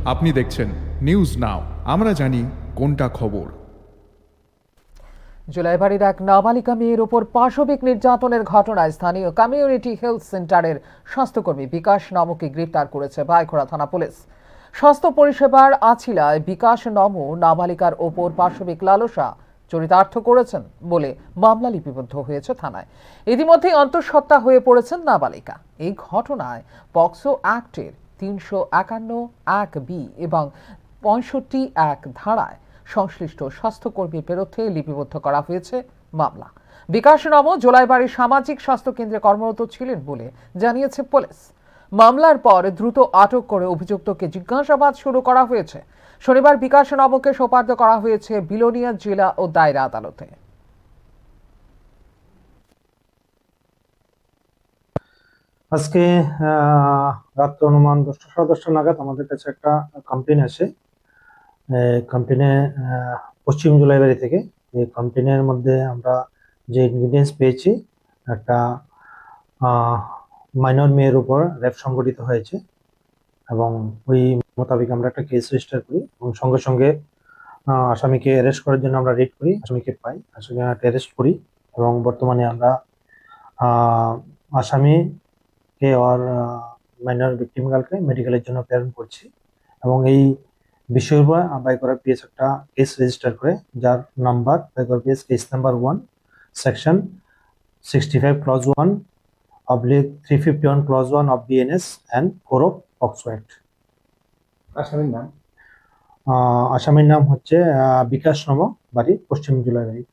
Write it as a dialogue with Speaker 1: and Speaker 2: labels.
Speaker 1: আপনি দেখছেন news now, আমরা জানি কোনটা খবর।
Speaker 2: জুলাইবাড়ির এক নাবালিকা মেয়ের উপর পাশবিক নির্যাতনের ঘটনায় স্থানীয় কমিউনিটি হেলথ সেন্টারের স্বাস্থ্যকর্মী বিকাশ নমকে গ্রেফতার করেছে ভাইখোড়া থানা পুলিশ। স্বাস্থ্য পরিষেবার আছিলায় বিকাশ নম নাবালিকার ওপর পাশবিক লালসা চরিতার্থ করেছেন বলে মামলা লিপিবদ্ধ হয়েছে থানায়। ইতিমধ্যেই অন্তঃসত্ত্বা হয়ে পড়েছেন নাবালিকা। এই ঘটনায় পক্সো অ্যাক্টের ৩৫১(1)(b) এবং ৬৫(1) ধারায় সংশ্লিষ্ট স্বাস্থ্যকর্মীর বিরুদ্ধে লিপিবদ্ধ করা হয়েছে মামলা। বিকাশ নম জোলাইবাড়ির সামাজিক স্বাস্থ্য কেন্দ্রে কর্মরত ছিলেন বলে জানিয়েছে পুলিশ। মামলার পর দ্রুত আটক করে অভিযুক্তকে জিজ্ঞাসাবাদ শুরু করা হয়েছে। শনিবার বিকাশ নমকে সোপর্দ করা হয়েছে বিলোনিয়া জেলা ও দায়রা আদালতে।
Speaker 3: আজকে রাত অনুমান 10:10 নাগাদ আমাদের কাছে একটা কমপ্লেন আসে। কমপ্লেনে পশ্চিম জুলাইবাড়ি থেকে। এই কমপ্লেনের মধ্যে আমরা যে ইনগ্রিডিয়েন্টস পেয়েছি, একটা মাইনর মেয়ের উপর রেপ সংঘটিত হয়েছে এবং ওই মোতাবেক আমরা একটা কেস রেজিস্টার করি এবং সঙ্গে সঙ্গে আসামিকে অ্যারেস্ট করার জন্য আমরা রেড করি, আসামিকে পাই, আসামিকে অ্যারেস্ট করি এবং বর্তমানে আমরা আসামিকে আর মাইনর ভিকটিম গার্লকে মেডিকেলের জন্য প্রেরণ করছি এবং এই বিষয়ের উপর বাইকরা পিএস একটা কেস রেজিস্টার করে, যার number Baikra PS case number 1 section 65 clause 1 oblique 351 clause 1 of BNS and 4 of POCSO act. আসামির নাম হচ্ছে বিকাশ নম, বাড়ি পশ্চিম জুলাইবাড়ি।